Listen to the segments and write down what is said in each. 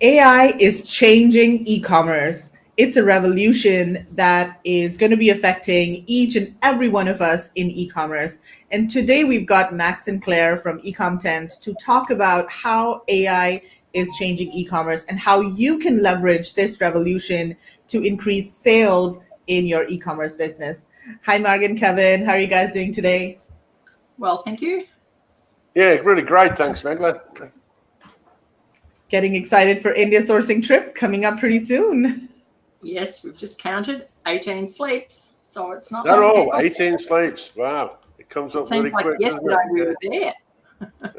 AI is changing e-commerce. It's a revolution that is going to be affecting each and every one of us in e-commerce. And today we've got Max and Claire from Ecomtent to talk about how AI is changing e-commerce and how you can leverage this revolution to increase sales in your e-commerce business. Hi, Marg and Kevin. How are you guys doing today? Well, thank you. Yeah, really great. Thanks, Megla. Getting excited for India sourcing trip coming up pretty soon. Yes, we've just counted 18 sleeps, so it's not They're long all now. 18 sleeps. Wow. It comes up really Seems like quick, doesn't yesterday it? we were there.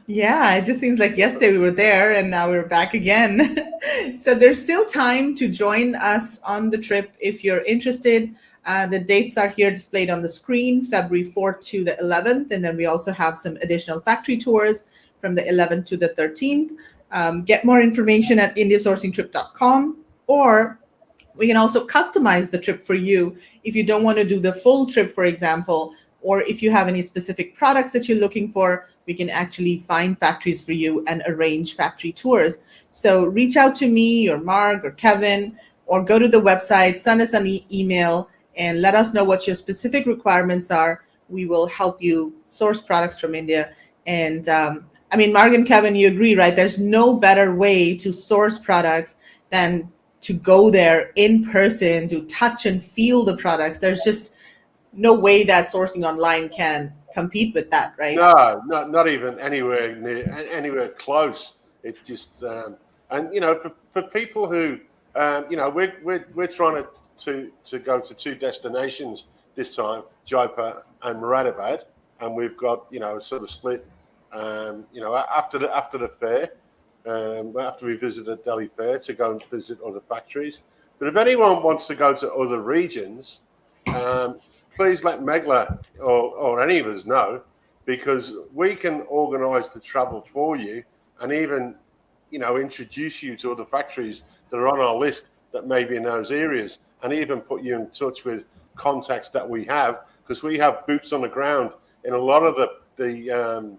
Yeah, it just seems like yesterday we were there and now we're back again. So there's still time to join us on the trip if you're interested. The dates are here displayed on the screen, February 4th to the 11th. And then we also have some additional factory tours from the 11th to the 13th. Get more information at indiasourcingtrip.com, or we can also customize the trip for you if you don't want to do the full trip, for example, or if you have any specific products that you're looking for, we can actually find factories for you and arrange factory tours. So reach out to me or Mark or Kevin, or go to the website, send us an email, and let us know what your specific requirements are. We will help you source products from India. And I mean, Mark and Kevin, you agree, right? There's no better way to source products than to go there in person, to touch and feel the products. There's just no way that sourcing online can compete with that, right? No, not even anywhere close. It's just, and for people who, we're trying to go to two destinations this time, Jaipur and Moradabad, and we've got a sort of split. After the fair, after we visited Delhi Fair, to go and visit other factories. But if anyone wants to go to other regions, please let Megla or any of us know, because we can organise the travel for you and even, introduce you to other factories that are on our list that may be in those areas, and even put you in touch with contacts that we have, because we have boots on the ground in a lot of the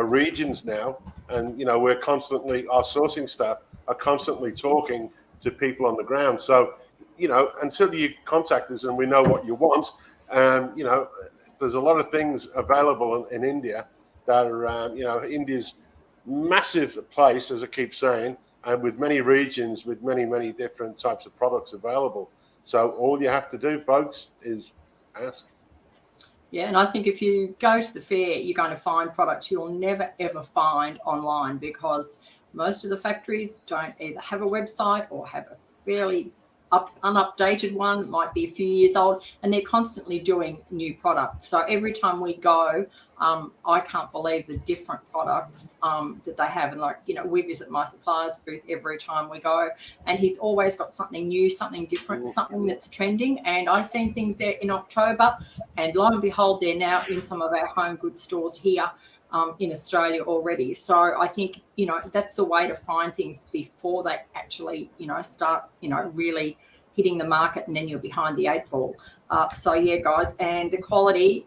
regions now, and we're constantly, our sourcing staff are constantly talking to people on the ground. So until you contact us and we know what you want, there's a lot of things available in India that are India's massive place, as I keep saying, and with many regions, with many different types of products available. So all you have to do, folks, is ask. Yeah, and I think if you go to the fair, you're going to find products you'll never, ever find online, because most of the factories don't either have a website or have a fairly unupdated one. It might be a few years old, and they're constantly doing new products. So every time we go, I can't believe the different products that they have. And we visit my supplier's booth every time we go, and he's always got something new, something different, something that's trending. And I've seen things there in October, and lo and behold, they're now in some of our home goods stores here in Australia already. So I think, that's the way to find things before they actually, start, really hitting the market, and then you're behind the eight ball. So yeah, guys, and the quality,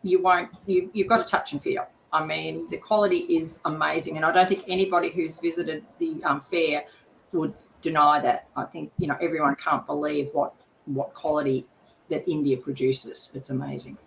you've got to touch and feel. I mean, the quality is amazing, and I don't think anybody who's visited the fair would deny that. I think, everyone can't believe what quality that India produces. It's amazing.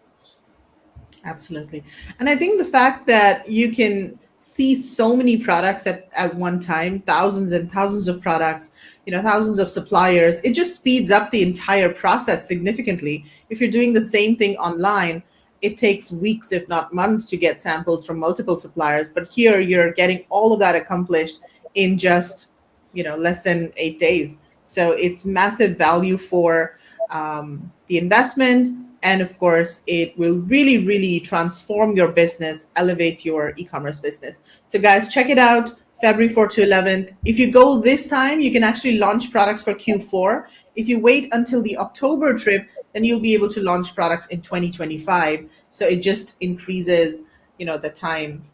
Absolutely. And I think the fact that you can see so many products at one time, thousands and thousands of products, thousands of suppliers, it just speeds up the entire process significantly. If you're doing the same thing online, it takes weeks, if not months, to get samples from multiple suppliers. But here you're getting all of that accomplished in just, less than 8 days. So it's massive value for the investment. And of course, it will really, really transform your business, elevate your e-commerce business. So guys, check it out, February 4th to 11th. If you go this time, you can actually launch products for Q4. If you wait until the October trip, then you'll be able to launch products in 2025. So it just increases, the time.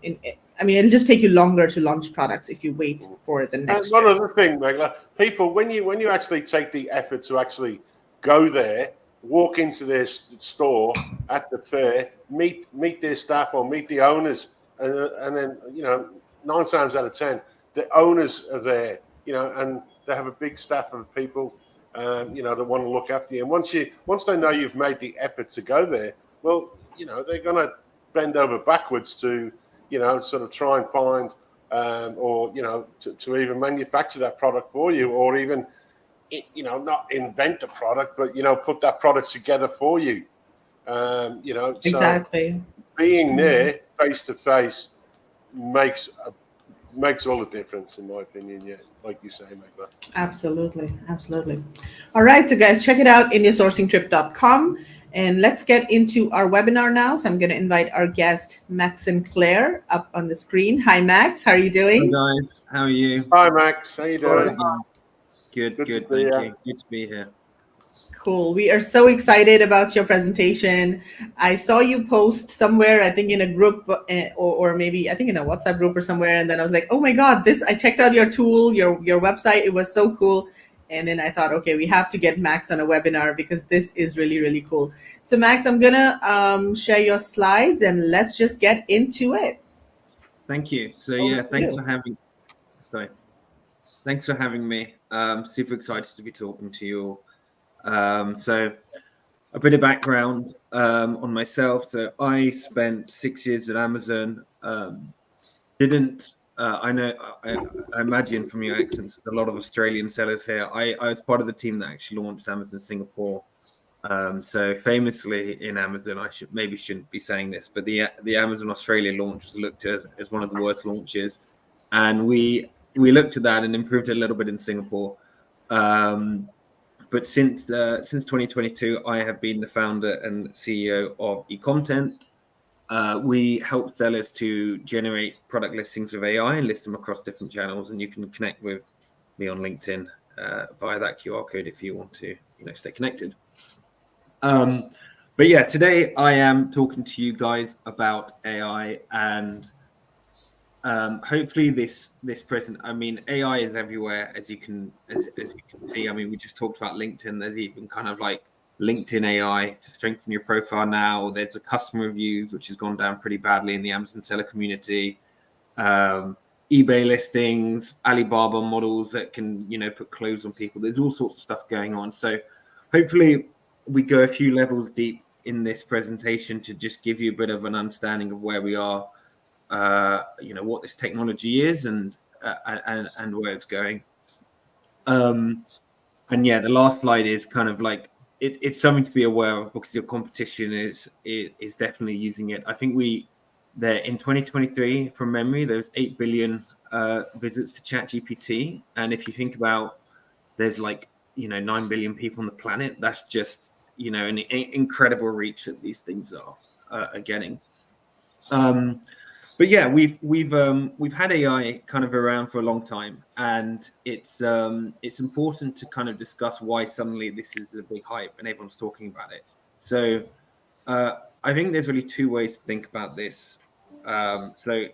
It'll just take you longer to launch products if you wait for the next One trip. other thing, Megla, people, when you actually take the effort to actually go there, walk into their store at the fair, meet their staff or meet the owners, and then 9 times out of 10 the owners are there, and they have a big staff of people, that want to look after you. And once they know you've made the effort to go there, well, they're going to bend over backwards to, sort of try and find, or to even manufacture that product for you, or even, not invent the product, but put that product together for you. So Exactly. being there face to face makes all the difference, in my opinion. Yeah, like you say, Magda. Absolutely. Absolutely. All right. So, guys, check it out, indiasourcingtrip.com. And let's get into our webinar now. So, I'm going to invite our guest, Max Sinclair, up on the screen. Hi, Max. How are you doing? Hi, guys. How are you? Hi, Max. How you doing? Good. Good to Thank be here. you. Good to be here. Cool. We are so excited about your presentation. I saw you post somewhere, I think in a group, or maybe I think in a WhatsApp group or somewhere. And then I was like, oh my God, I checked out your tool, your website. It was so cool. And then I thought, okay, we have to get Max on a webinar because this is really, really cool. So Max, I'm going to share your slides and let's just get into it. Thank you. So Over yeah, to thanks you. for having. Sorry. Thanks for having me. Super excited to be talking to you all. So a bit of background on myself. So I spent 6 years at Amazon. I imagine from your accents, there's a lot of Australian sellers here. I was part of the team that actually launched Amazon Singapore. So famously in Amazon, I shouldn't be saying this, but the Amazon Australia launch was looked at as one of the worst launches, and we looked at that and improved it a little bit in Singapore. But since 2022, I have been the founder and CEO of Ecomtent. We help sellers to generate product listings with AI and list them across different channels, and you can connect with me on LinkedIn via that QR code if you want to, stay connected. But yeah, today I am talking to you guys about AI, and hopefully this present. I mean, AI is everywhere, as you can see. I mean, we just talked about LinkedIn. There's even kind of like LinkedIn AI to strengthen your profile now. There's a customer reviews, which has gone down pretty badly in the Amazon seller community. eBay listings, Alibaba models that can, put clothes on people. There's all sorts of stuff going on. So hopefully we go a few levels deep in this presentation to just give you a bit of an understanding of where we are, what this technology is and where it's going. And yeah, the last slide is kind of like, it's something to be aware of because your competition is definitely using it. I think in 2023, from memory, there's 8 billion visits to ChatGPT. And if you think about, there's 9 billion people on the planet, that's just, an incredible reach that these things are getting. But yeah, we've had AI kind of around for a long time, and it's important to kind of discuss why suddenly this is a big hype and everyone's talking about it. So I think there's really two ways to think about this. So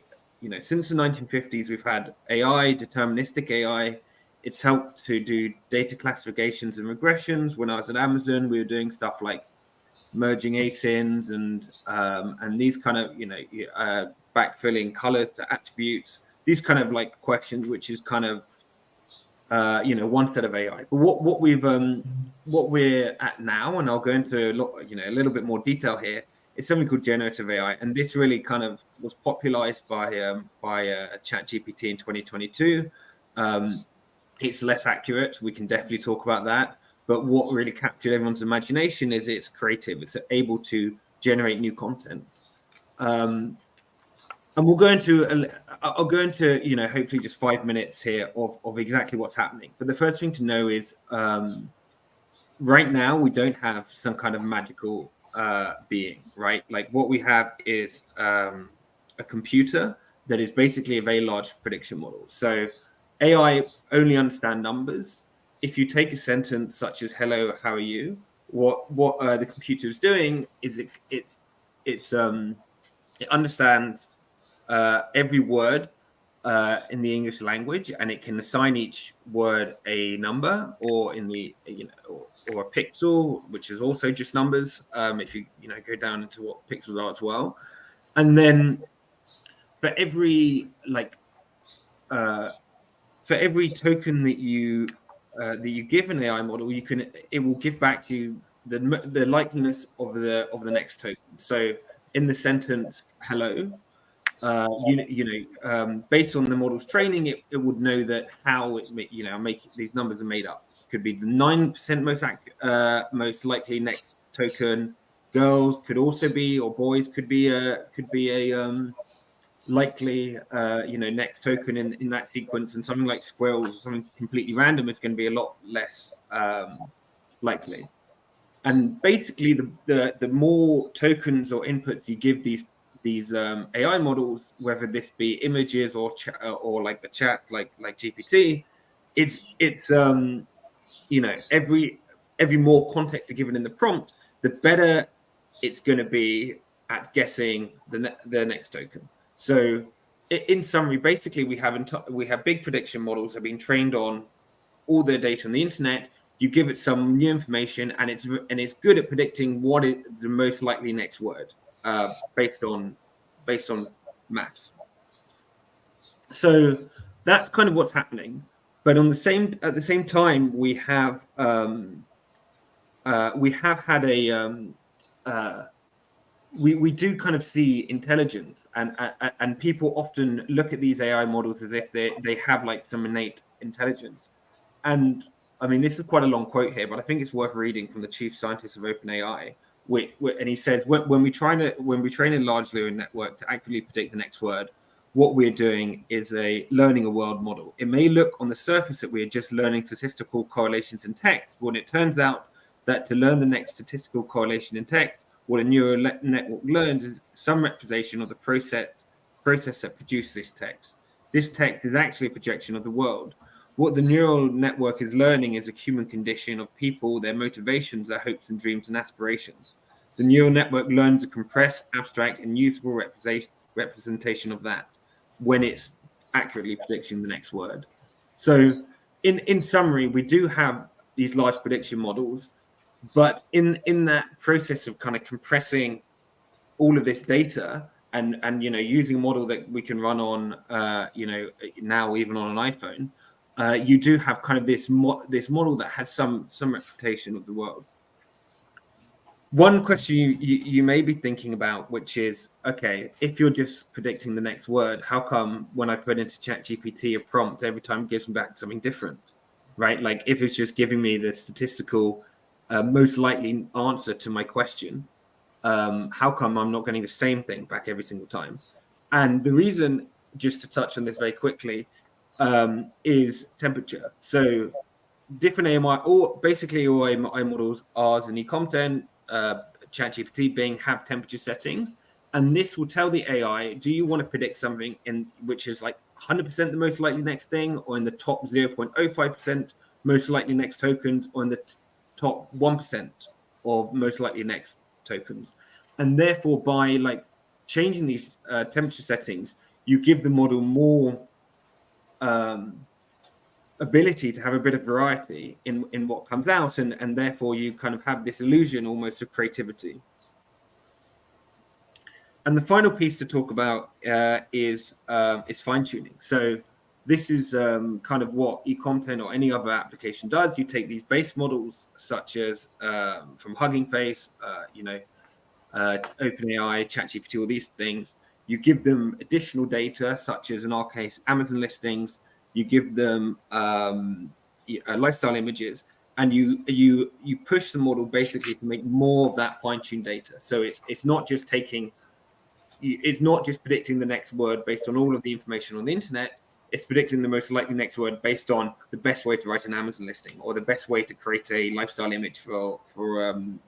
since the 1950s, we've had AI, deterministic AI. It's helped to do data classifications and regressions. When I was at Amazon, we were doing stuff like merging ASINs and these kind of backfilling colors to attributes, these kind of like questions, which is kind of one set of AI. But what we're at now, and I'll go into a little bit more detail here, is something called generative AI, and this really kind of was popularized by ChatGPT in 2022. It's less accurate. We can definitely talk about that. But what really captured everyone's imagination is it's creative. It's able to generate new content. And I'll go into hopefully just 5 minutes here of exactly what's happening. But the first thing to know is right now we don't have some kind of magical being, right? Like what we have is a computer that is basically a very large prediction model. So AI only understand numbers. If you take a sentence such as "Hello, how are you?" what the computer is doing is it understands every word in the English language, and it can assign each word a number, or in the or a pixel, which is also just numbers. If you go down into what pixels are as well, and then for every for every token that you give an AI model, it will give back to you the likeliness of the next token. So in the sentence "hello," based on the model's training, it would know that how these numbers are made up. Could be the 9% most likely next token. Girls could also be, or boys could be a likely next token in that sequence, and something like squirrels or something completely random is going to be a lot less likely. And basically, the more tokens or inputs you give these AI models, whether this be images or like the chat, like GPT, it's every more context are given in the prompt, the better it's going to be at guessing the next token. So in summary, basically we have big prediction models have been trained on all their data on the internet. You give it some new information, and it's good at predicting what is the most likely next word based on maths. So that's kind of what's happening. But at the same time, we have had we do kind of see intelligence, and people often look at these AI models as if they have like some innate intelligence. And I mean, this is quite a long quote here, but I think it's worth reading from the chief scientist of OpenAI. And he says, when we train a large neural network to accurately predict the next word, what we're doing is learning a world model. It may look on the surface that we are just learning statistical correlations in text, when it turns out that to learn the next statistical correlation in text, what a neural network learns is some representation of the process that produces this text. This text is actually a projection of the world. What the neural network is learning is a human condition of people, their motivations, their hopes and dreams and aspirations. The neural network learns a compressed, abstract, and usable representation of that when it's accurately predicting the next word. So in summary, we do have these large prediction models, but in that process of kind of compressing all of this data and using a model that we can run on now even on an iPhone, you do have kind of this model that has some representation of the world. One question you may be thinking about, which is, okay, if you're just predicting the next word, how come when I put into ChatGPT a prompt, every time it gives me back something different, right? Like if it's just giving me the statistical most likely answer to my question, how come I'm not getting the same thing back every single time? And the reason, just to touch on this very quickly, is temperature. So different AI, all AI models, ours and Ecomtent, ChatGPT, Bing, have temperature settings, and this will tell the AI, do you want to predict something in which is like 100% the most likely next thing, or in the top 0.05% most likely next tokens, or in the top 1% of most likely next tokens. And therefore, by like changing these temperature settings, you give the model more ability to have a bit of variety in what comes out, and therefore you kind of have this illusion almost of creativity. And the final piece to talk about is fine-tuning. So this is kind of what Ecomtent or any other application does. You take these base models, such as from Hugging Face, OpenAI, ChatGPT, all these things. You give them additional data, such as in our case, Amazon listings. You give them lifestyle images, and you push the model basically to make more of that fine-tuned data. So it's not just predicting the next word based on all of the information on the internet. It's predicting the most likely next word based on the best way to write an Amazon listing, or the best way to create a lifestyle image for Amazon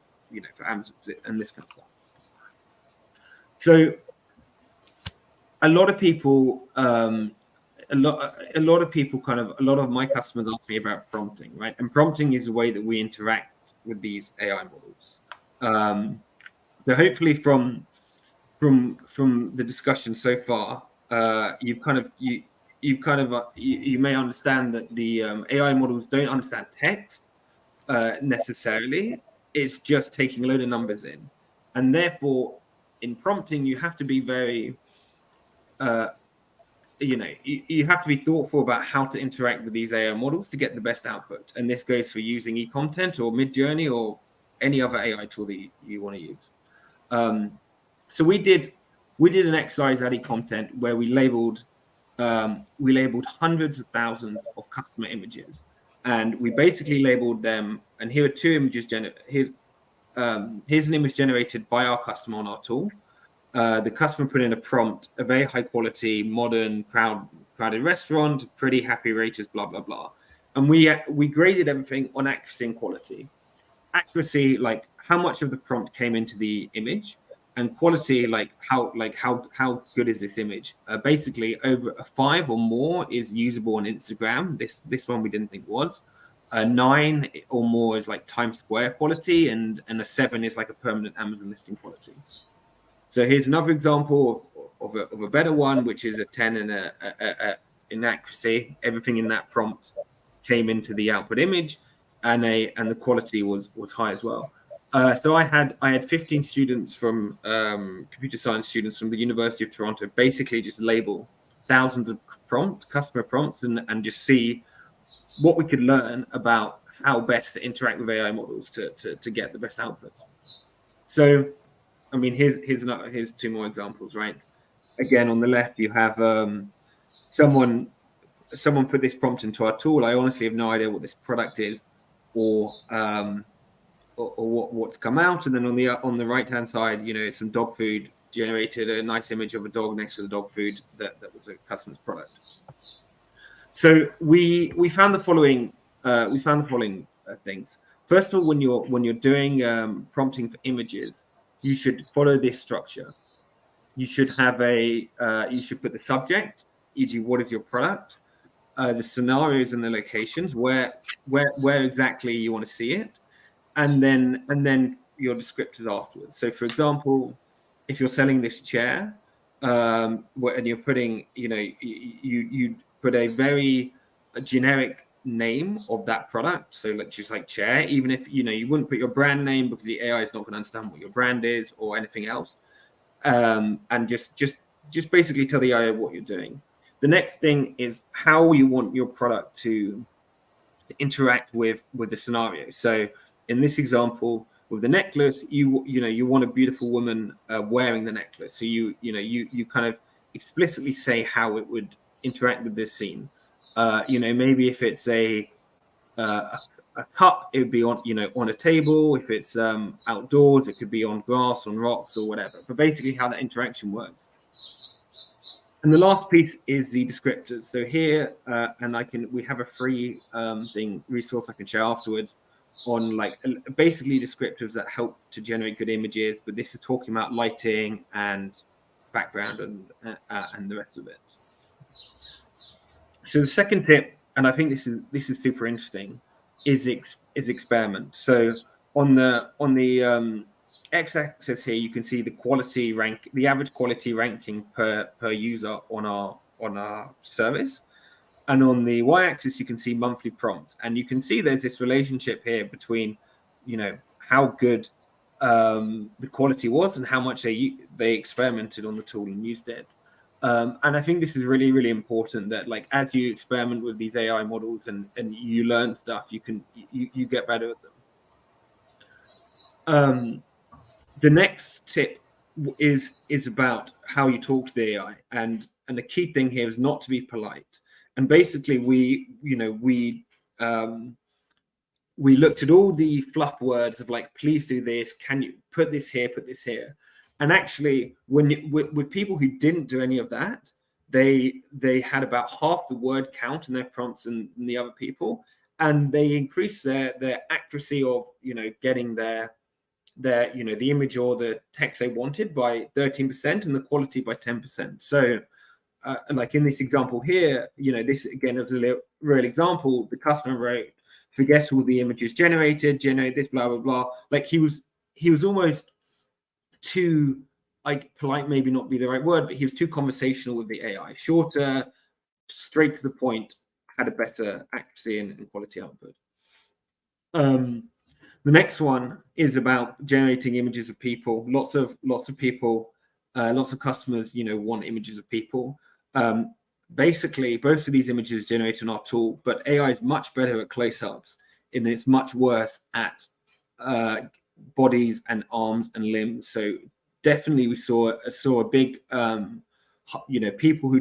and this kind of stuff. So a lot of people, a lot of my customers ask me about prompting, right? And prompting is the way that we interact with these AI models. So hopefully from the discussion so far, you may understand that the AI models don't understand text necessarily. It's just taking a load of numbers in, and therefore in prompting you have to be very you have to be thoughtful about how to interact with these AI models to get the best output. And this goes for using Ecomtent or Midjourney or any other AI tool that you want to use. So we did an exercise at Ecomtent where we labeled hundreds of thousands of customer images, and we basically labeled them. And here are two images. Here's an image generated by our customer on our tool. The customer put in a prompt: a very high quality, modern, crowded restaurant, pretty happy raters, blah blah blah. And we graded everything on accuracy and quality. Accuracy, like how much of the prompt came into the image, and quality, like how good is this image? Basically, over a 5 or more is usable on Instagram. This one we didn't think was. 9 or more is like Times Square quality, and a 7 is like a permanent Amazon listing quality. So here's another example of a better one, which is a 10 and in accuracy. Everything in that prompt came into the output image, and the quality was high as well. So I had 15 students from computer science students from the University of Toronto basically just label thousands of customer prompts and just see what we could learn about how best to interact with AI models to get the best output. So, I mean, here's 2 more examples, right? Again, on the left, you have someone put this prompt into our tool. I honestly have no idea what this product is, or what's come out. And then on the right hand side, some dog food generated a nice image of a dog next to the dog food that was a customer's product. So we found the following things. First of all, when you're doing prompting for images, you should follow this structure. You should have you should put the subject, e.g., what is your product, the scenarios and the locations, where exactly you want to see it, and then your descriptors afterwards. So, for example, if you're selling this chair, and you're putting, you put a very generic name of that product. So, just like chair, even if you wouldn't put your brand name because the AI is not going to understand what your brand is or anything else, and just basically tell the AI what you're doing. The next thing is how you want your product to interact with the scenario. So in this example, with the necklace, you want a beautiful woman wearing the necklace. So you kind of explicitly say how it would interact with this scene. Maybe if it's a cup, it would be on a table. If it's outdoors, it could be on grass, on rocks, or whatever. But basically, how that interaction works. And the last piece is the descriptors. So here, we have a free resource I can share afterwards on basically descriptors that help to generate good images. But this is talking about lighting and background and the rest of it. So the second tip, and I think this is super interesting, is experiment. So on the x-axis here, you can see the average quality ranking per user on our service, and on the y-axis you can see monthly prompts, and you can see there's this relationship here between how good the quality was and how much they experimented on the tool and used it. And I think this is really, really important that as you experiment with these AI models and you learn stuff, you get better at them. The next tip is about how you talk to the AI, and the key thing here is not to be polite. And basically, we looked at all the fluff words of please do this, can you put this here, and actually, with people who didn't do any of that, they had about half the word count in their prompts than the other people, and they increased their accuracy of getting the image or the text they wanted by 13% and the quality by 10%. So in this example here, this again is a real example. The customer wrote, forget all the images generate this, blah blah blah. He was almost too polite, maybe not be the right word, but he was too conversational with the AI. Shorter, straight to the point, had a better accuracy and quality output. The next one is about generating images of people. Lots of people, lots of customers, want images of people. basically both of these images generate on our tool, but AI is much better at close-ups and it's much worse at bodies and arms and limbs. So definitely we saw a big people who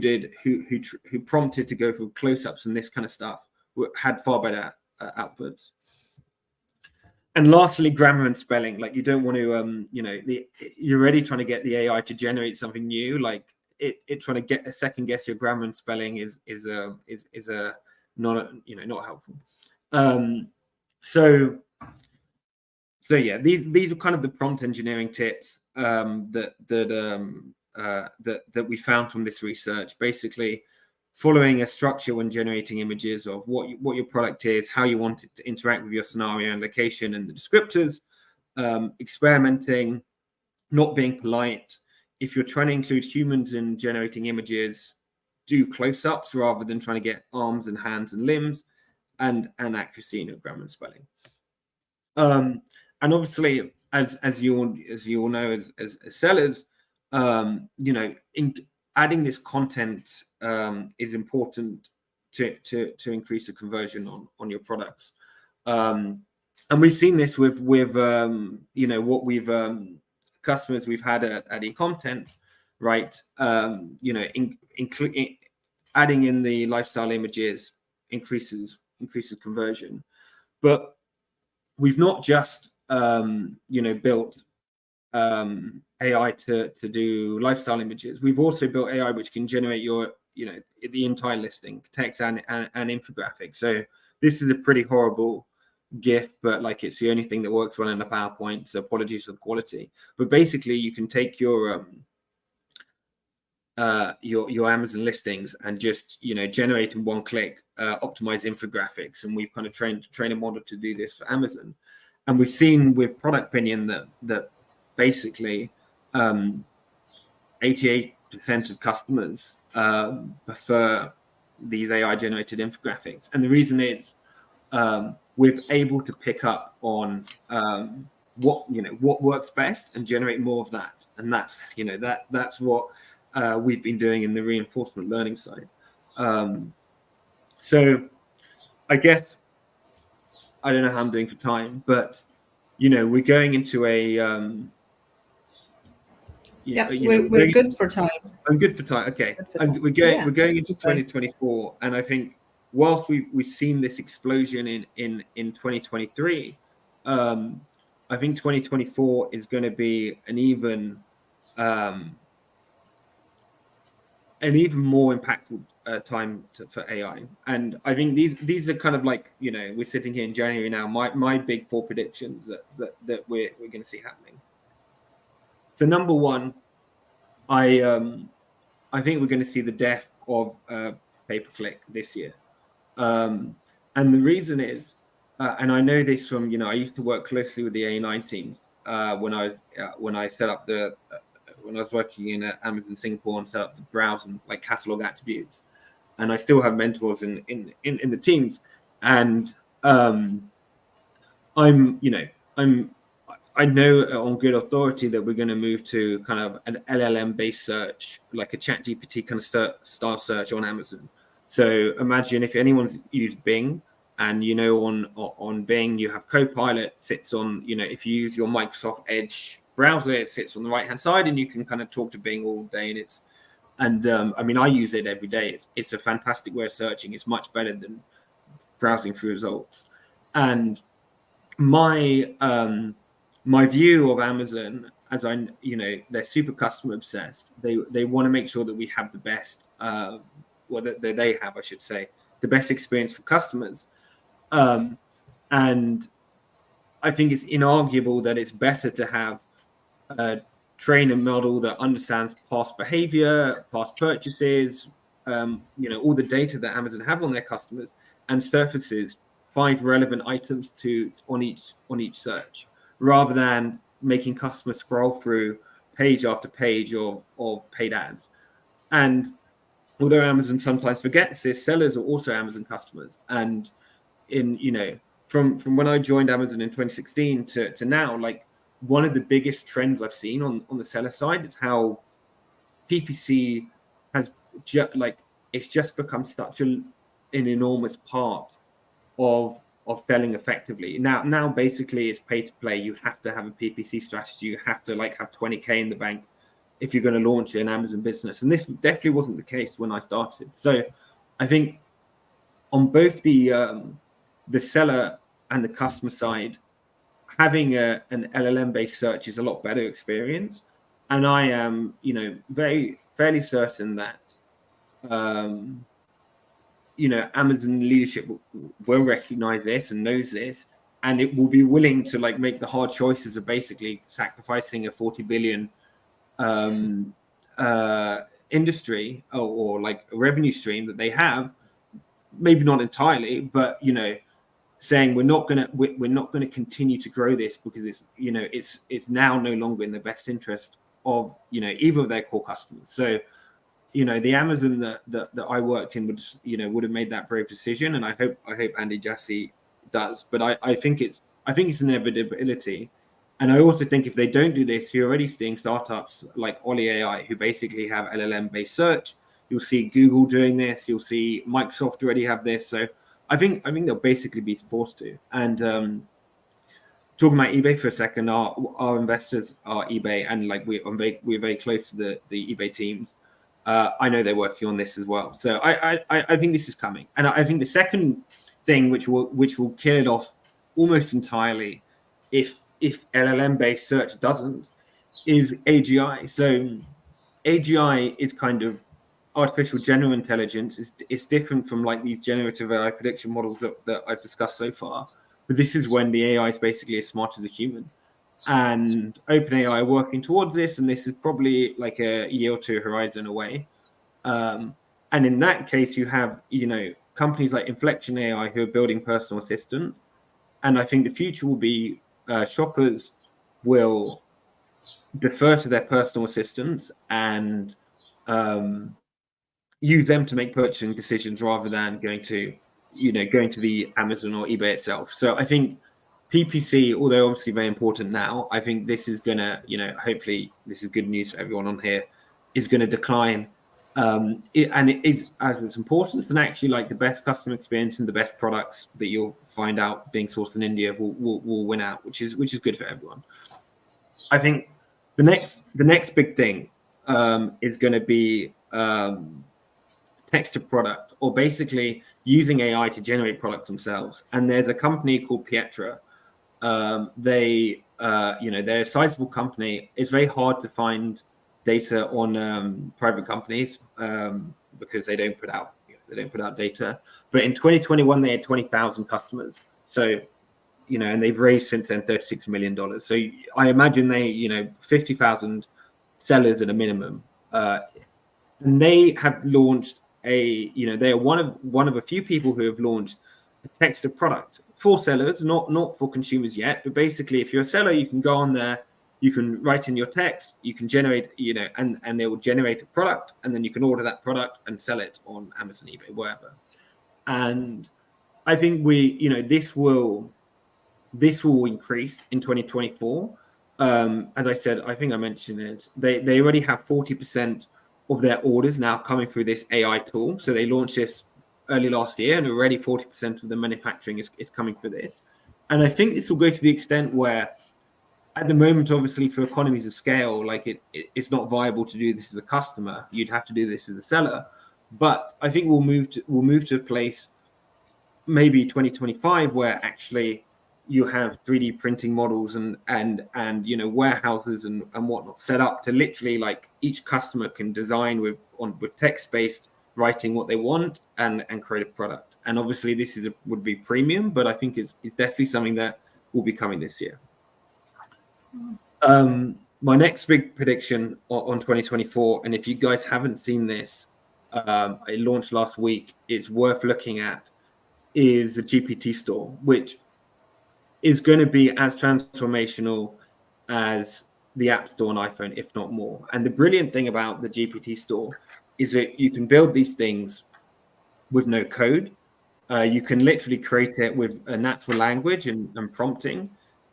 prompted to go for close-ups and this kind of stuff had far better outputs. And lastly, grammar and spelling. Like, you don't want to you're already trying to get the AI to generate something new. Like it trying to get a second guess your grammar and spelling is not helpful. So yeah, these are kind of the prompt engineering tips that we found from this research. Basically, following a structure when generating images of what your product is, how you want it to interact with your scenario and location and the descriptors, experimenting, not being polite. If you're trying to include humans in generating images, do close-ups rather than trying to get arms and hands and limbs, and accuracy in your grammar and spelling. And obviously, as you all know, as sellers, adding this content is important to increase the conversion on your products. And we've seen this with what we've customers we've had at Ecomtent, right? Adding in the lifestyle images increases conversion, but we've not just built AI to do lifestyle images. We've also built AI which can generate your the entire listing, text and infographics. So this is a pretty horrible GIF, but like it's the only thing that works well in the PowerPoint. So apologies for the quality. But basically, you can take your Amazon listings and just generate in one click optimize infographics, and we've kind of trained a model to do this for Amazon. And we've seen with Product Opinion that basically 88% of customers prefer these AI generated infographics, and the reason is we're able to pick up on what works best and generate more of that, and that's what we've been doing in the reinforcement learning side. So I guess I don't know how I'm doing for time, but we're going into a we're good for time. I'm good for time. Okay, we're going into 2024, and I think whilst we've seen this explosion in 2023, I think 2024 is going to be an even more impactful time for AI. And I think these are kind of like, we're sitting here in January now, my big 4 predictions that we're going to see happening. So number one, I think we're going to see the death of pay-per-click this year. And the reason is, and I know this from, I used to work closely with the A9 teams when I set up when I was working in Amazon Singapore and set up the browse and like catalog attributes, and I still have mentors in the teams, and I know on good authority that we're going to move to kind of an LLM based search, like a ChatGPT kind of style search on Amazon. So imagine if anyone's used Bing, and on Bing you have Copilot sits on, if you use your Microsoft Edge browser, it sits on the right hand side and you can kind of talk to Bing all day, and I use it every day. It's a fantastic way of searching. It's much better than browsing through results. And my view of Amazon, as they're super customer obsessed. They want to make sure that we have the best, they have, I should say, the best experience for customers. And I think it's inarguable that it's better to have train a model that understands past behavior, past purchases, all the data that Amazon have on their customers, and surfaces 5 relevant items on each search, rather than making customers scroll through page after page of paid ads. And although Amazon sometimes forgets this, sellers are also Amazon customers. And from when I joined Amazon in 2016 to now, like, one of the biggest trends I've seen on the seller side is how PPC has it's just become such an enormous part of selling effectively. Now basically it's pay to play. You have to have a PPC strategy. You have to like have 20K in the bank if you're going to launch an Amazon business. And this definitely wasn't the case when I started. So I think on both the seller and the customer side, having an LLM based search is a lot better experience. And I am, fairly certain that Amazon leadership will recognize this and knows this, and it will be willing to like make the hard choices of basically sacrificing a 40 billion industry or like a revenue stream that they have, maybe not entirely, but saying we're not gonna continue to grow this because it's now no longer in the best interest of either of their core customers. So the Amazon that I worked in would have made that brave decision, and I hope Andy Jassy does. But I think it's an inevitability, and I also think if they don't do this, you're already seeing startups like Oli AI who basically have LLM based search. You'll see Google doing this. You'll see Microsoft already have this. So I think they'll basically be forced to. And talking about eBay for a second, our investors are eBay, and like we're very close to the eBay teams. I know they're working on this as well. So I think this is coming. And I think the second thing which will kill it off almost entirely if LLM based search doesn't is AGI. So AGI is kind of artificial general intelligence. It's different from like these generative AI prediction models that I've discussed so far. But this is when the AI is basically as smart as a human. And OpenAI are working towards this, and this is probably like a year or two horizon away. And in that case, you have companies like Inflection AI who are building personal assistants, and I think the future will be shoppers will defer to their personal assistants and use them to make purchasing decisions rather than going to the Amazon or eBay itself. So I think PPC, although obviously very important now, I think this is going to, hopefully this is good news for everyone on here, is going to decline. And it is as its importance, and actually like the best customer experience and the best products that you'll find out being sourced in India will win out, which is good for everyone. I think the next big thing is going to be text to product, or basically using AI to generate products themselves. And there's a company called Pietra. They're a sizable company. It's very hard to find data on private companies because they don't put out data. But in 2021, they had 20,000 customers. So, and they've raised since then $36 million. So I imagine they, 50,000 sellers at a minimum. And they have launched they are one of a few people who have launched a text to product for sellers, not for consumers yet. But basically, if you're a seller, you can go on there, you can write in your text, you can generate, and they will generate a product, and then you can order that product and sell it on Amazon, eBay, wherever. And I think this will increase in 2024. As I said, I think I mentioned it. They already have 40% of their orders now coming through this AI tool. So they launched this early last year, and already 40% of the manufacturing is coming through this. And I think this will go to the extent where, at the moment, obviously for economies of scale, like it's not viable to do this as a customer. You'd have to do this as a seller. But I think we'll move to a place, maybe 2025, where actually you have 3D printing models and warehouses and whatnot set up to literally, like, each customer can design with text-based writing what they want and create a product. And obviously this would be premium, but I think it's definitely something that will be coming this year. My next big prediction on 2024, and if you guys haven't seen this, it launched last week, it's worth looking at, is a GPT store, which is going to be as transformational as the App Store on iPhone, if not more. And the brilliant thing about the GPT store is that you can build these things with no code. You can literally create it with a natural language and prompting.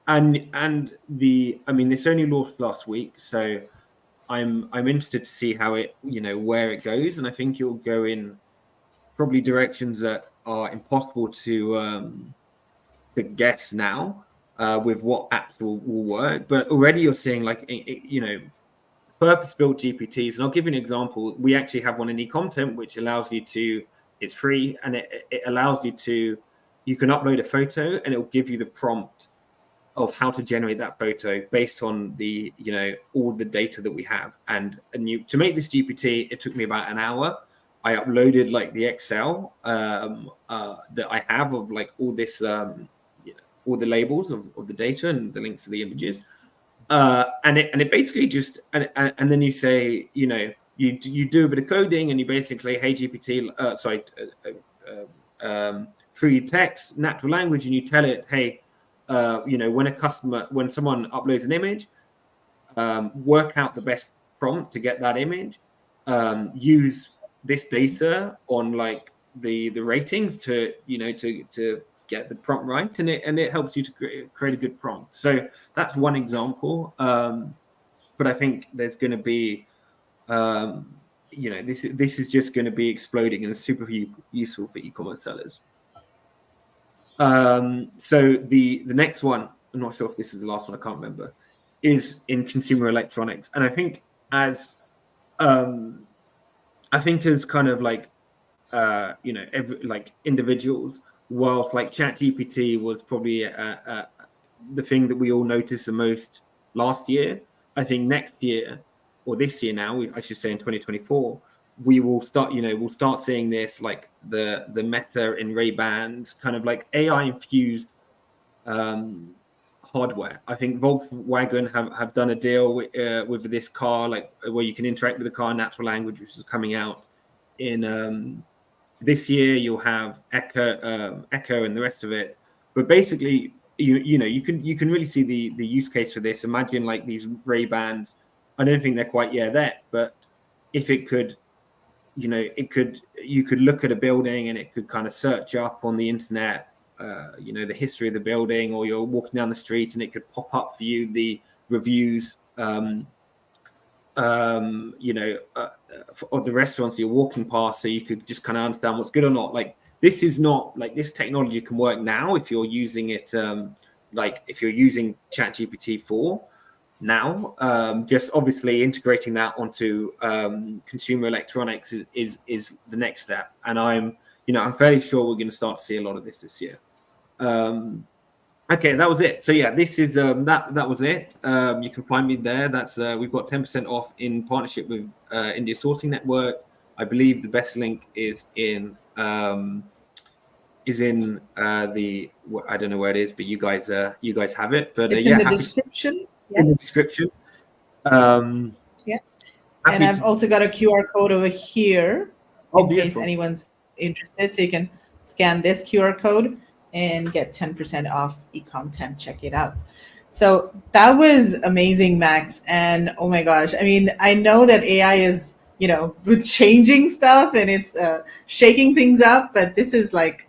And this only launched last week, so I'm interested to see how it, where it goes. And I think it'll go in probably directions that are impossible to guess now with what apps will work. But already you're seeing like, you know, purpose-built GPTs. And I'll give you an example. We actually have one in Ecomtent, which allows you to, it's free, and it allows you to, you can upload a photo and it will give you the prompt of how to generate that photo based on the, you know, all the data that we have. And you, to make this GPT, it took me about an hour. I uploaded like the Excel that I have of like all this, you know, all the labels of the data and the links to the images. And it basically just, and then you say, you know, you do a bit of coding and you basically say, hey, GPT, free text, natural language, and you tell it, hey, you know, when someone uploads an image, work out the best prompt to get that image, use this data on like the ratings to, you know, to get the prompt right, and it helps you to create a good prompt. So that's one example. But I think there's going to be, you know, this is just going to be exploding and it's super useful for e-commerce sellers. So the next one, I'm not sure if this is the last one, I can't remember, is in consumer electronics. And I think as kind of like, you know, like individuals, whilst like ChatGPT was probably the thing that we all noticed the most last year, I think next year, or this year now, I should say in 2024, we will start, you know, we'll start seeing this like the Meta in Ray-Bans, kind of like AI infused hardware. I think Volkswagen have done a deal with this car, like where you can interact with the car in natural language, which is coming out in this year. You'll have Echo and the rest of it. But basically, you know, you can really see the use case for this. Imagine like these Ray-Bans. I don't think they're quite there, but if it could, you know, you could look at a building and it could kind of search up on the internet, you know, the history of the building, or you're walking down the street and it could pop up for you the reviews, you know, of the restaurants you're walking past, so you could just kind of understand what's good or not. Like, this is not like, this technology can work now if you're using it, like if you're using ChatGPT 4 now. Just obviously integrating that onto consumer electronics is the next step, and I'm fairly sure we're going to start to see a lot of this year. Okay, that was it. So yeah, this is that was it. You can find me there. That's we've got 10% off in partnership with India Sourcing Network. I believe the best link is in the I don't know where it is, but you guys have it. But it's yeah, in the description. In the description. Yeah. And I've also got a QR code over here in case anyone's interested. So you can scan this QR code and get 10% off Ecomtent. Check it out. So that was amazing, Max. And oh my gosh, I mean, I know that AI is, you know, changing stuff and it's shaking things up, but this is like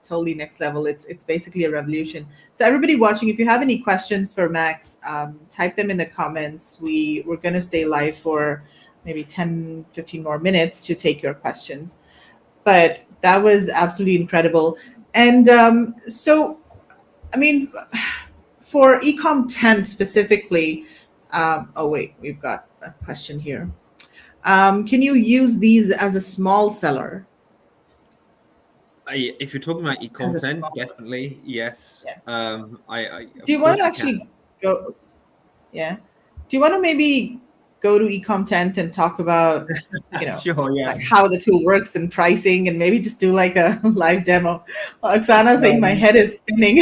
totally next level. It's basically a revolution. So everybody watching, if you have any questions for Max, type them in the comments. We're going to stay live for maybe 10, 15 more minutes to take your questions. But that was absolutely incredible. And so, I mean, for Ecomtent specifically, oh wait, we've got a question here. Can you use these as a small seller? If you're talking about Ecomtent, definitely yes. Yeah. Do you want to actually go? Yeah. Do you want to maybe go to Ecomtent and talk about, you know, sure, yeah, like how the tool works and pricing, and maybe just do like a live demo? Oksana's saying my head is spinning.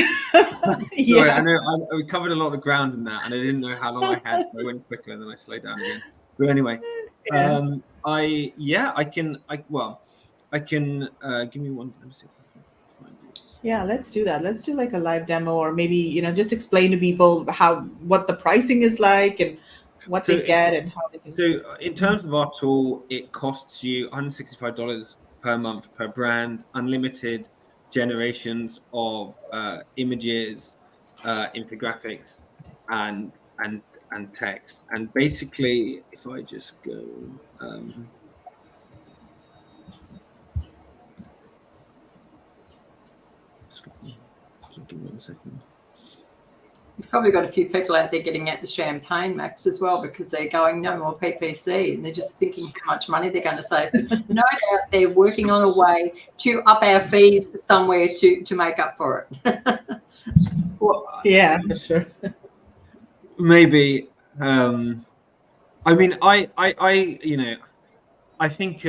Yeah. Sorry, I know we covered a lot of ground in that, and I didn't know how long I had, so I went quicker and then I slowed down again. But anyway, yeah. I can give me one. Let me see if I can try and do this. Yeah, let's do that. Let's do like a live demo, or maybe, you know, just explain to people what the pricing is like and what they get and how they can. So in terms of our tool, it costs you $165 per month per brand, unlimited generations of images, infographics, and text. And basically, if I just go, Give me 1 second. You've probably got a few people out there getting out the champagne, Max, as well, because they're going no more PPC, and they're just thinking how much money they're going to save. But no doubt they're working on a way to up our fees somewhere to make up for it. Well, yeah, for sure. Maybe. I mean, I think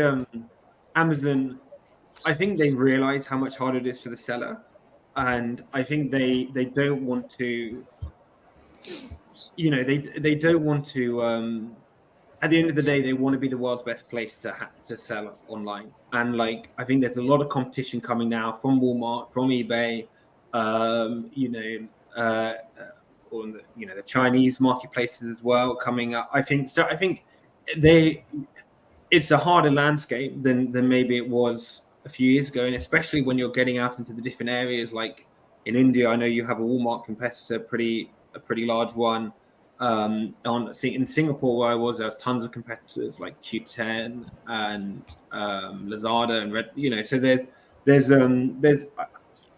Amazon, I think they realize how much harder it is for the seller, and I think they don't want to, they don't want to. At the end of the day, they want to be the world's best place to sell online, and like I think there's a lot of competition coming now from Walmart, from eBay, or the Chinese marketplaces as well coming up. I think so. I think it's a harder landscape than maybe it was a few years ago, and especially when you're getting out into the different areas. Like in India, I know you have a Walmart competitor, a pretty large one. In Singapore, where I was, there was tons of competitors like Q10 and Lazada and Red. So there's.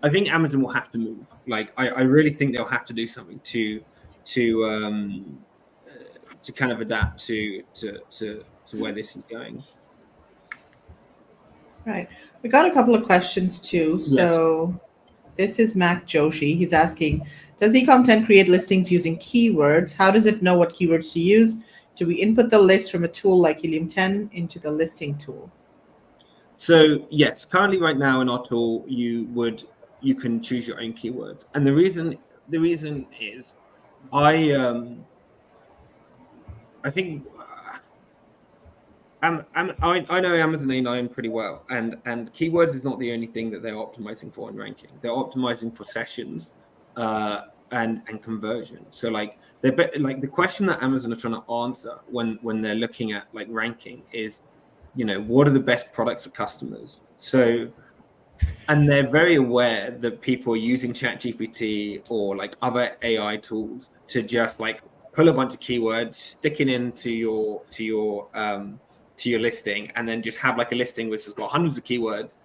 I think Amazon will have to move. Like I really think they'll have to do something to kind of adapt to where this is going. Right. We got a couple of questions too. So This is Mac Joshi. He's asking, does Ecomtent create listings using keywords? How does it know what keywords to use? Do we input the list from a tool like Helium 10 into the listing tool? So yes, currently right now in our tool, you can choose your own keywords. And the reason is I think I know Amazon A9 pretty well, and keywords is not the only thing that they're optimizing for in ranking. They're optimizing for sessions and conversion. So like the question that Amazon are trying to answer when they're looking at like ranking is, what are the best products for customers? So, and they're very aware that people are using ChatGPT or like other AI tools to just like pull a bunch of keywords, stick it into your listing, and then just have like a listing which has got hundreds of keywords,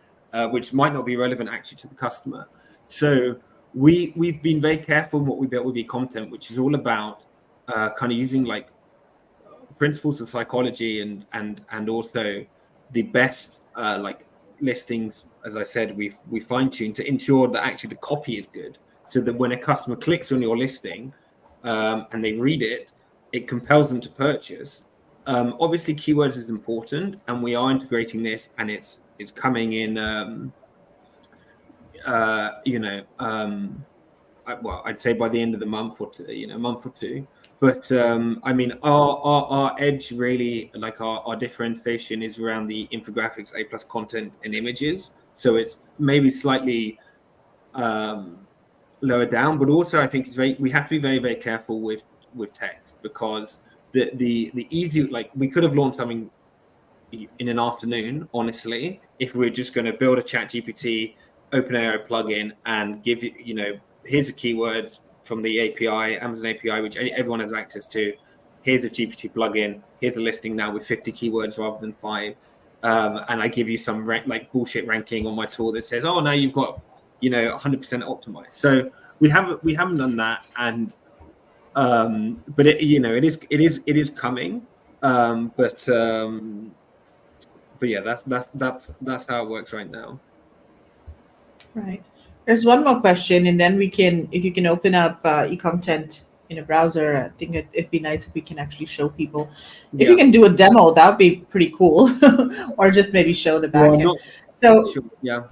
which might not be relevant actually to the customer. So we've been very careful in what we built with Ecomtent, which is all about kind of using like principles of psychology and also the best like listings. As I said, we fine-tune to ensure that actually the copy is good, so that when a customer clicks on your listing and they read it, it compels them to purchase. Obviously, keywords is important, and we are integrating this, and it's coming in. Well, I'd say by the end of the month or two, month or two. But I mean, our edge really, like our differentiation, is around the infographics, A+ content, and images. So it's maybe slightly lower down, but also I think we have to be very, very careful with text, because the easy, like we could have launched something in an afternoon, honestly, if we're just going to build a ChatGPT OpenAI plugin and give you, here's the keywords from the API, Amazon API, which everyone has access to. Here's a GPT plugin. Here's a listing now with 50 keywords rather than 5. And I give you some like bullshit ranking on my tool that says, oh, now you've got, 100% optimized. So we haven't done that. And, but it is coming. But yeah, that's how it works right now. Right. There's one more question, and then if you can open up Ecomtent in a browser, I think it'd be nice if we can actually show people. If you can do a demo, that would be pretty cool, or just maybe show the back end. Sure. Yeah.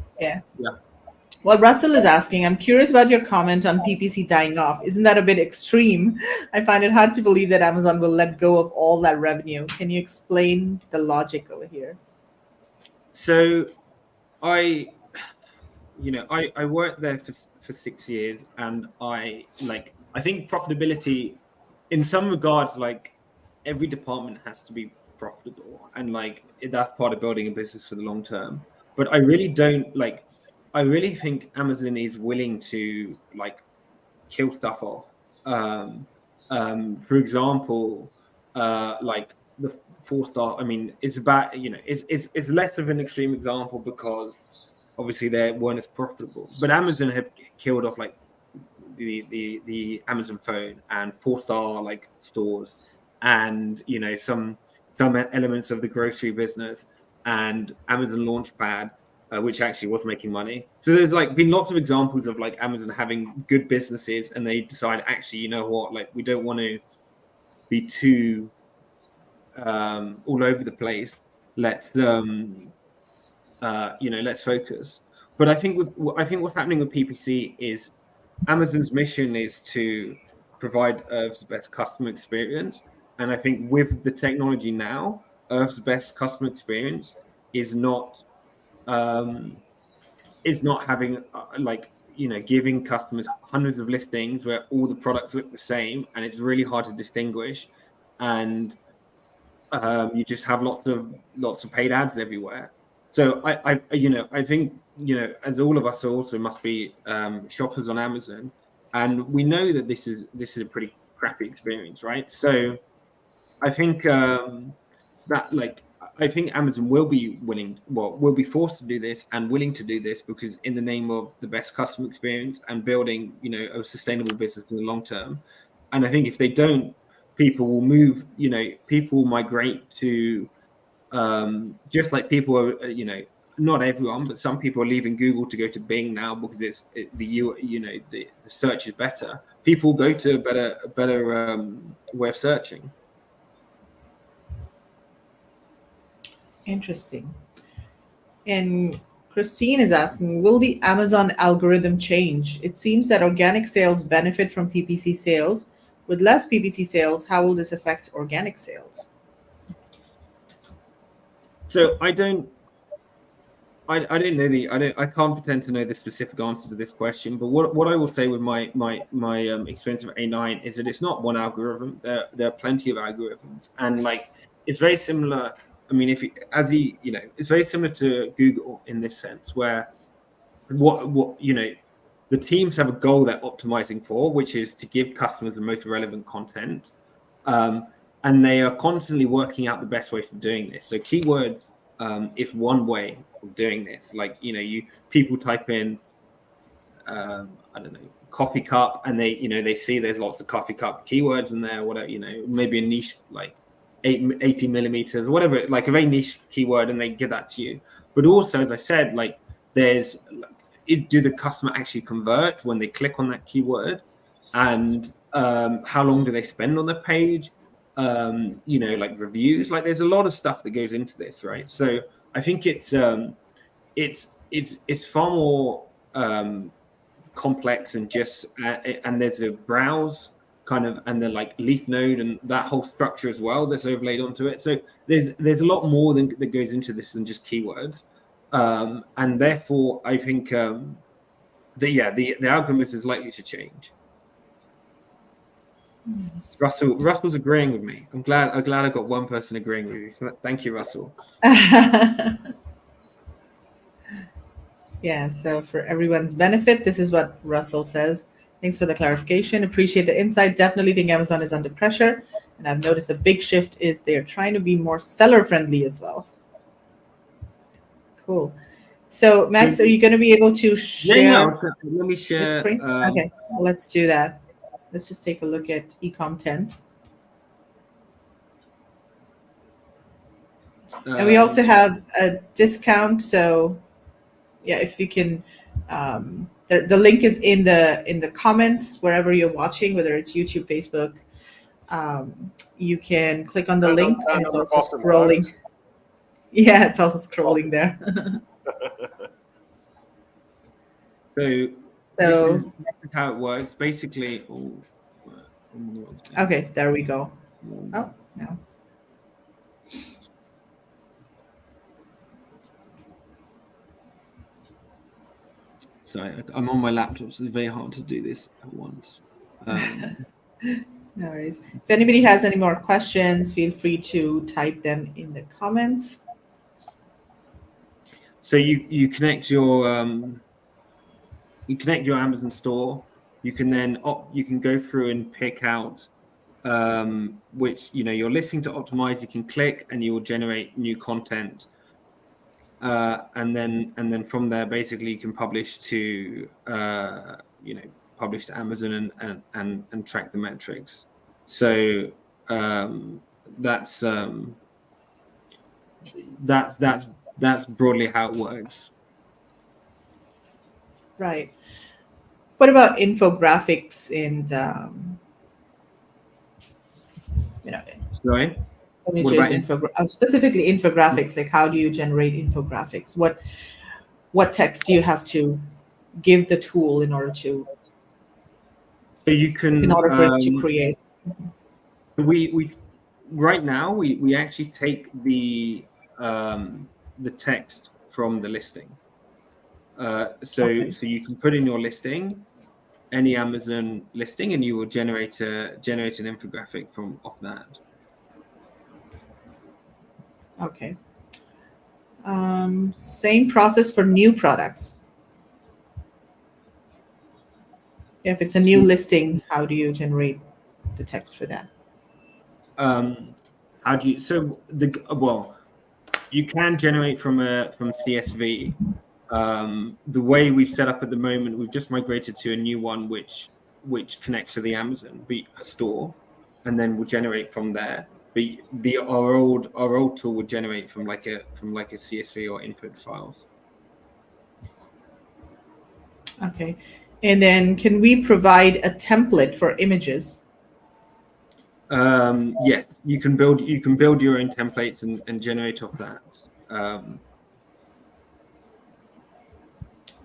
Well, Russell is asking, I'm curious about your comment on PPC dying off. Isn't that a bit extreme? I find it hard to believe that Amazon will let go of all that revenue. Can you explain the logic over here? So I worked there for 6 years, and I think profitability, in some regards, like every department has to be profitable, and like that's part of building a business for the long term. But I really think Amazon is willing to like kill stuff off. For example, like the 4-star. I mean, it's about it's less of an extreme example because obviously they weren't as profitable. But Amazon have killed off like the Amazon phone and 4-star like stores, and some elements of the grocery business, and Amazon Launchpad, which actually was making money. So there's like been lots of examples of like Amazon having good businesses, and they decide, actually, you know what, like we don't want to be too all over the place. Let's let's focus. But I think what's happening with PPC is Amazon's mission is to provide Earth's best customer experience, and I think with the technology now, Earth's best customer experience is not having giving customers hundreds of listings where all the products look the same and it's really hard to distinguish, and you just have lots of paid ads everywhere. So I think as all of us also must be shoppers on Amazon, and we know that this is a pretty crappy experience, right? So I think I think Amazon will be forced to do this and willing to do this, because in the name of the best customer experience and building a sustainable business in the long term. And I think if they don't, people will move. People will migrate to just like people are. Not everyone, but some people are leaving Google to go to Bing now because the search is better. People go to a better way of searching. Interesting. And Christine is asking, will the Amazon algorithm change? It seems that organic sales benefit from PPC sales. With less PPC sales, how will this affect organic sales? So I don't know I can't pretend to know the specific answer to this question. But what I will say with my experience of A9 is that it's not one algorithm. There are plenty of algorithms, and like it's very similar. I mean, it's very similar to Google in this sense, where the teams have a goal they're optimizing for, which is to give customers the most relevant content, and they are constantly working out the best way for doing this. So keywords is one way of doing this. Like people type in I don't know, coffee cup, and they see there's lots of coffee cup keywords in there, whatever, maybe a niche like 80 millimeters, whatever, like a very niche keyword, and they give that to you. But also, as I said, like do the customer actually convert when they click on that keyword, and how long do they spend on the page? Like reviews, like there's a lot of stuff that goes into this, right? So I think it's far more complex and just and there's a browse kind of, and the like leaf node and that whole structure as well that's overlaid onto it. So there's a lot more that goes into this than just keywords, and therefore I think the algorithm is likely to change. Russell's agreeing with me. I'm glad I got one person agreeing with you. Thank you, Russell. Yeah, so for everyone's benefit, this is what Russell says. Thanks for the clarification. Appreciate the insight. Definitely think Amazon is under pressure. And I've noticed a big shift is they're trying to be more seller friendly as well. Cool. So Max, are you going to be able to share? Yeah, let me share. The screen? Okay, let's do that. Let's just take a look at Ecomtent. And we also have a discount. So yeah, if you can, the link is in the comments wherever you're watching, whether it's YouTube, Facebook. You can click on the link, and it's also scrolling. Right? Yeah, it's also scrolling there. So this is how it works. Basically, okay, there we go. Oh, no. Sorry, I'm on my laptop, so it's very hard to do this at once. No worries. If anybody has any more questions, feel free to type them in the comments. So you connect your Amazon store. You can then you can go through and pick out which you're listing to optimize. You can click and you will generate new content. and then from there, basically, you can publish to publish to Amazon and track the metrics. So that's broadly how it works. Right. What about infographics and Sorry? images, specifically infographics? Like, how do you generate infographics? What text do you have to give the tool in order to So you can in order for it to create? We right now we actually take the text from the listing. So you can put in your listing, any Amazon listing, and you will generate an infographic from off that. Okay. Same process for new products. If it's a new listing, how do you generate the text for that? How do you? So you can generate from CSV. The way we've set up at the moment, we've just migrated to a new one which connects to the Amazon store, and then we'll generate from there. But our old tool would generate from like a CSV or input files. Okay, and then can we provide a template for images? Yes, you can build your own templates and generate off that.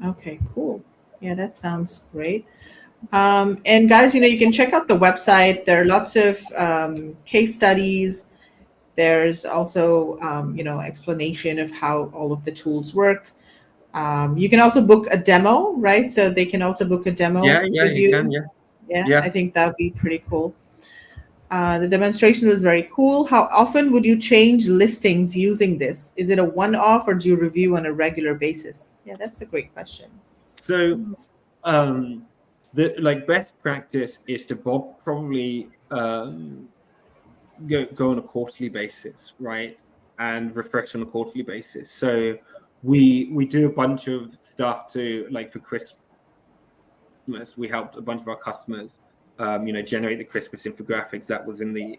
Okay, cool. Yeah, that sounds great. And guys, you can check out the website. There are lots of case studies. There's also, explanation of how all of the tools work. You can also book a demo, right? So they can also book a demo with you. Can, yeah. I think that would be pretty cool. The demonstration was very cool. How often would you change listings using this? Is it a one-off, or do you review on a regular basis? Yeah, that's a great question. So, the best practice is to probably go on a quarterly basis, right, and refresh on a quarterly basis. So we do a bunch of stuff for Christmas. We helped a bunch of our customers, generate the Christmas infographics. That was in the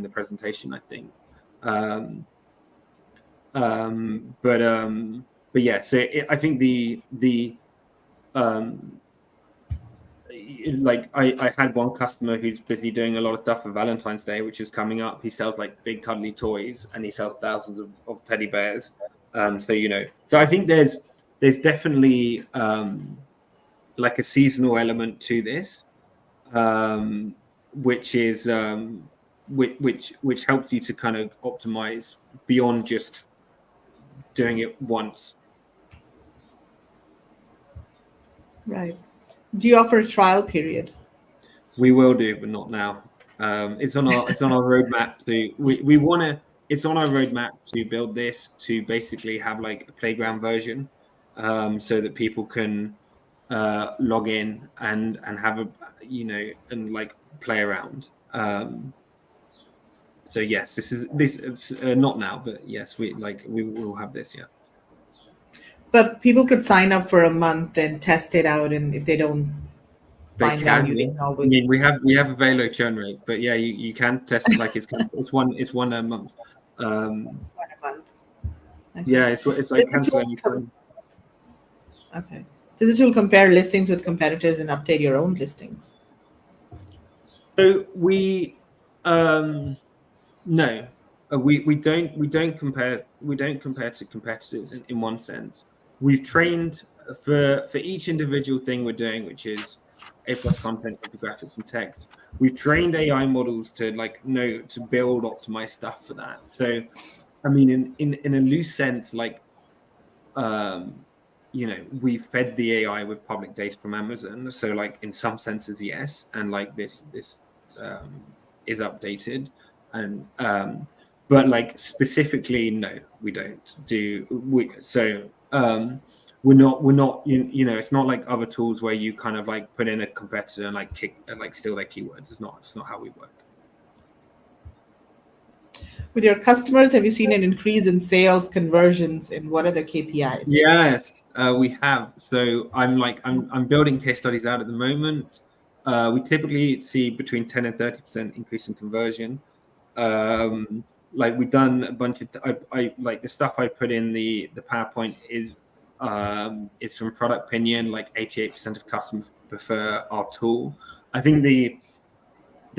presentation, I think. But yeah, so I think I had one customer who's busy doing a lot of stuff for Valentine's Day, which is coming up. He sells big cuddly toys, and he sells thousands of teddy bears. So I think there's definitely a seasonal element to this, which is which helps you to kind of optimize beyond just doing it once. Right. Do you offer a trial period? We will do, but not now. It's on our roadmap to it's on our roadmap to build this to basically have a playground version, so that people can log in and have and play around. So yes, it's not now, but yes, we will have this. Yeah. But people could sign up for a month and test it out, and if they don't find value, they can always. I mean, we have a very low churn rate, but yeah, you can test it's one a month. 1 a month. Okay. Yeah, it's like cancel anytime. Okay. Does the tool compare listings with competitors and update your own listings? So we no, we don't compare to competitors in one sense. We've trained for each individual thing we're doing, which is A+ content, infographics, and text. We've trained AI models to to build optimized stuff for that. So, I mean, in a loose sense, we've fed the AI with public data from Amazon. So, in some senses, yes, and this is updated, and but specifically, no, we don't do. We're not it's not like other tools where you kind of put in a competitor and kick and steal their keywords. It's not how we work. With your customers, have you seen an increase in sales conversions, and what are the KPIs? Yes, we have. So I'm building case studies out at the moment. We typically see between 10 and 30% increase in conversion. Like we've done a bunch of I like the stuff I put in the PowerPoint is from product opinion. Like 88% of customers prefer our tool. I think the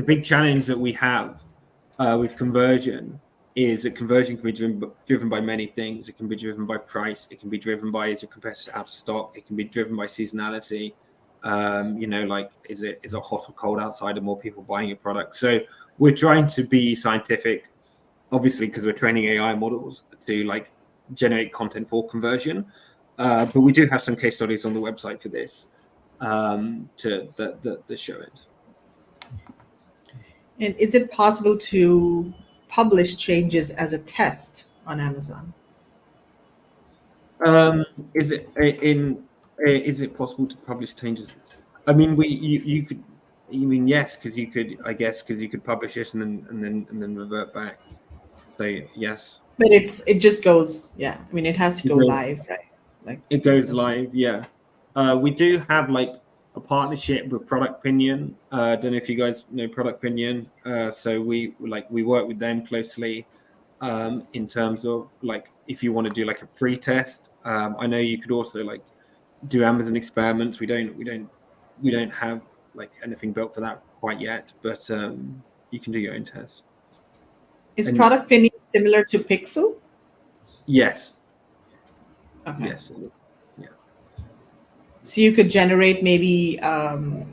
big challenge that we have with conversion is that conversion can be driven by many things. It can be driven by price. It can be driven by, is your competitor out of stock? It can be driven by seasonality. Like is it hot or cold outside, and more people buying your product? So we're trying to be scientific, obviously, because we're training AI models to like generate content for conversion. But we do have some case studies on the website for this that show it. And is it possible to publish changes as a test on Amazon? Is it possible to publish changes? I mean, you could. You mean yes, because you could, I guess, because you could publish it and then revert back. So yes. But it just goes, yeah. I mean, it has to go live, right? Like it goes live, yeah. We do have like a partnership with Product Opinion. I don't know if you guys know Product Opinion. So we work with them closely in terms of like if you want to do like a pre-test. I know you could also like do Amazon experiments. We don't have like anything built for that quite yet, but you can do your own test. Is Product Opinion similar to PickFu? Yes. Okay. Yes. Yeah. So you could generate maybe an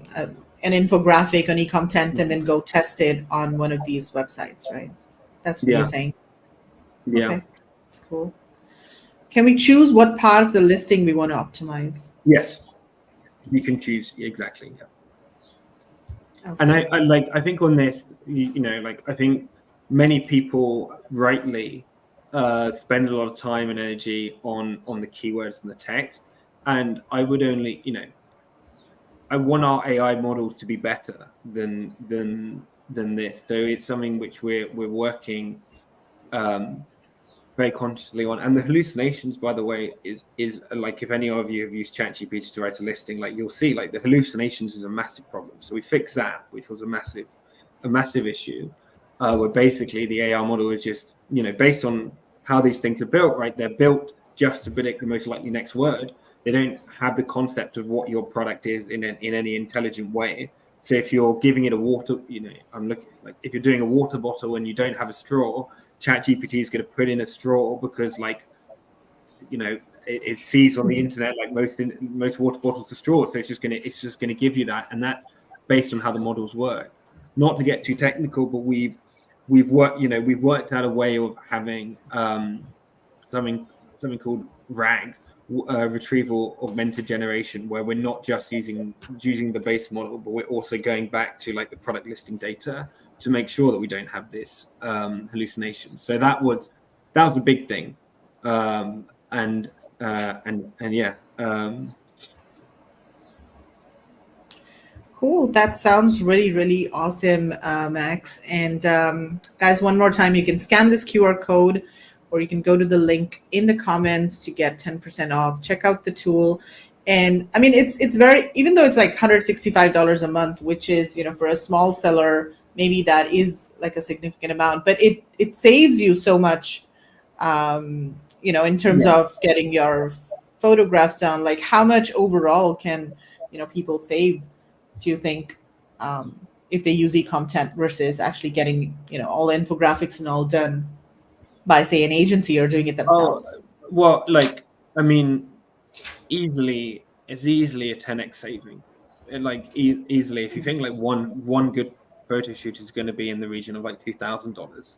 infographic on Ecomtent and then go test it on one of these websites, right? That's what you're saying. Yeah. Okay. That's cool. Can we choose what part of the listing we want to optimize? Yes. You can choose exactly. Yeah. Okay. And I think on this, I think many people rightly spend a lot of time and energy on the keywords and the text. And I would only, I want our AI models to be better than this. So it's something which we're working very consciously on. And the hallucinations, by the way, is like if any of you have used ChatGPT to write a listing, like you'll see like the hallucinations is a massive problem. So we fixed that, which was a massive issue, where basically the AI model is just, based on how these things are built, right? They're built just to predict the most likely next word. They don't have the concept of what your product is in any intelligent way. So if you're giving it a water, I'm looking like if you're doing a water bottle and you don't have a straw, ChatGPT is going to put in a straw because it sees on the internet like most water bottles are straws. So it's just going to give you that, and that's based on how the models work. Not to get too technical, but we've worked out a way of having something called RAG, retrieval augmented generation, where we're not just using the base model, but we're also going back to like the product listing data to make sure that we don't have this hallucination. So that was a big thing, and yeah. Cool. That sounds really, really awesome, Max. And guys, one more time, you can scan this QR code, or you can go to the link in the comments to get 10% off. Check out the tool. And I mean, it's very, even though it's like $165 a month, which is, for a small seller, maybe that is like a significant amount, but it saves you so much, in terms of getting your photographs done. Like how much overall can, people save, do you think, if they use Ecomtent versus actually getting, all the infographics and all done by, say, an agency or doing it themselves? Well, like, I mean, it's easily a 10x saving. And like easily, if you think like one good photo shoot is going to be in the region of like $2,000,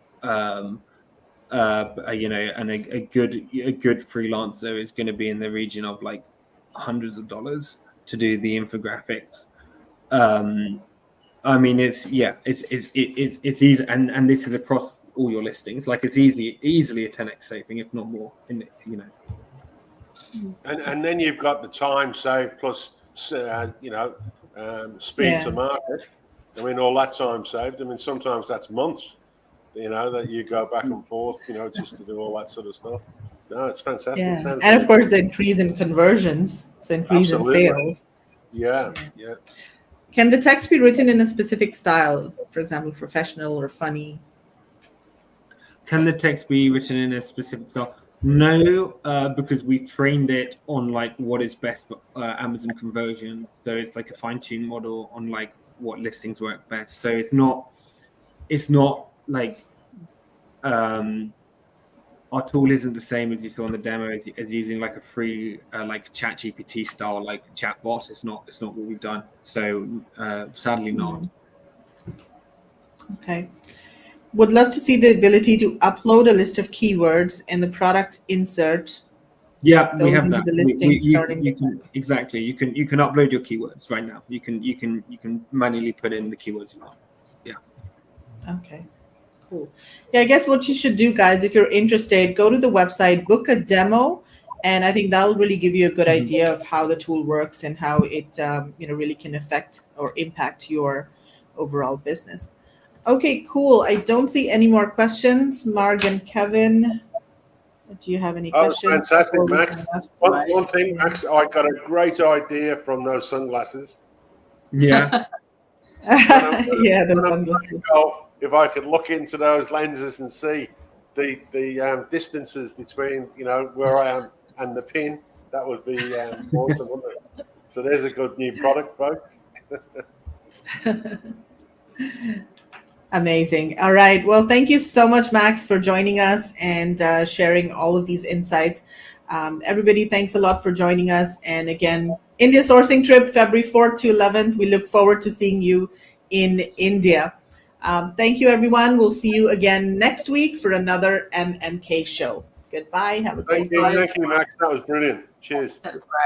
and a good freelancer is going to be in the region of like hundreds of dollars to do the infographics. I mean, it's easy, and this is across all your listings. Like it's easily a 10x saving, if not more. And then you've got the time saved plus, speed to market. I mean, all that time saved. I mean, sometimes that's months. you know, that you go back and forth, you know, just to do all that sort of stuff. No, it's fantastic. Yeah. Sounds And of good. course, the increase in conversions, so increase Absolutely. in sales. Yeah, yeah. Can the text be written in a specific style, for example, professional or funny? Can the text be written in a specific style? No, because we've trained it on like what is best for Amazon conversion. So it's like a fine-tuned model on like what listings work best. So it's not like our tool isn't the same as you saw on the demo as using like a free like ChatGPT style like chatbot. It's not what we've done. So sadly not. Okay. Would love to see the ability to upload a list of keywords in the product insert. Yeah, we Those have into that. the listing starting. You can exactly. You can upload your keywords right now. You can manually put in the keywords you want. Yeah. Okay. Cool. Yeah, I guess what you should do, guys, if you're interested, go to the website, book a demo, and I think that'll really give you a good idea of how the tool works and how it, really can affect or impact your overall business. Okay, cool. I don't see any more questions. Marg and Kevin, do you have any Oh, questions? fantastic, before we Max. sign off? One thing, Max, I got a great idea from those sunglasses. Yeah. Yeah, the When I'm sunglasses. playing golf, if I could look into those lenses and see the distances between, you know, where I am and the pin, that would be awesome, wouldn't it? So there's a good new product, folks. Amazing. All right. Well, thank you so much, Max, for joining us and sharing all of these insights. Everybody, thanks a lot for joining us. And again, India sourcing trip, February 4th to 11th. We look forward to seeing you in India. Thank you, everyone. We'll see you again next week for another MMK show. Goodbye. Have a great day. Thank you, Max. That was brilliant. Cheers. That was great.